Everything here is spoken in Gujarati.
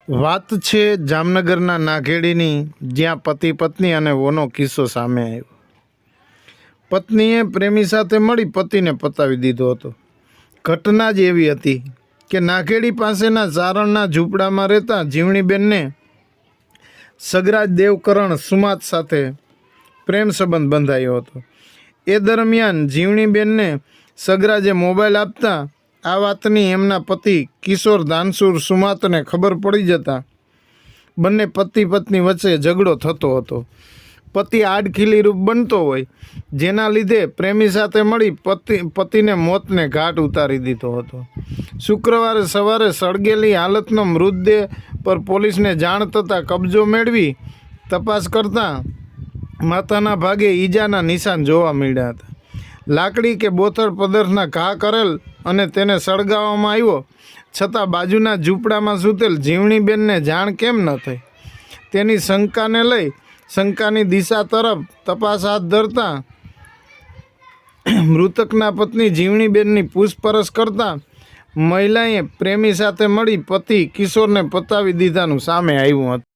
વાત છે જામનગરના નાઘેડીની, જ્યાં પતિ પત્ની અને વોનો કિસ્સો સામે આવ્યો. પત્નીએ પ્રેમી સાથે મળી પતિને પતાવી દીધો હતો. ઘટના જ એવી હતી કે નાઘેડી પાસેના ચારણના ઝૂંપડામાં રહેતા જીવણીબેનને સગરાજ દેવકરણ સુમાત સાથે પ્રેમ સંબંધ બંધાયો હતો. એ દરમિયાન જીવણીબેનને સગરાજે મોબાઈલ આપતા આ વાતની એમના પતિ કિશોર ધાનસુર સુમાતને ખબર પડી જતા બંને પતિ પત્ની વચ્ચે ઝઘડો થતો હતો. પતિ આડખીલી રૂપ બનતો હોય, જેના લીધે પ્રેમી સાથે મળી પતિને મોતને ઘાટ ઉતારી દીધો હતો. શુક્રવારે સવારે સળગેલી હાલતનો મૃતદેહ પર પોલીસને જાણ થતાં કબજો મેળવી તપાસ કરતાં માથાના ભાગે ઈજાના નિશાન જોવા મળ્યા હતા. લાકડી કે બોથડ પદાર્થના ઘા કરેલ અને તેને સળગાવવામાં આવ્યો, છતાં બાજુના ઝૂંપડામાં સૂતેલ જીવણીબેનને જાણ કેમ ન થઈ, તેની શંકાને લઈ શંકાની દિશા તરફ તપાસ હાથ ધરતા મૃતકના પત્ની જીવણીબેનની પૂછપરછ કરતા મહિલાએ પ્રેમી સાથે મળી પતિ કિશોરને પતાવી દીધાનું સામે આવ્યું હતું.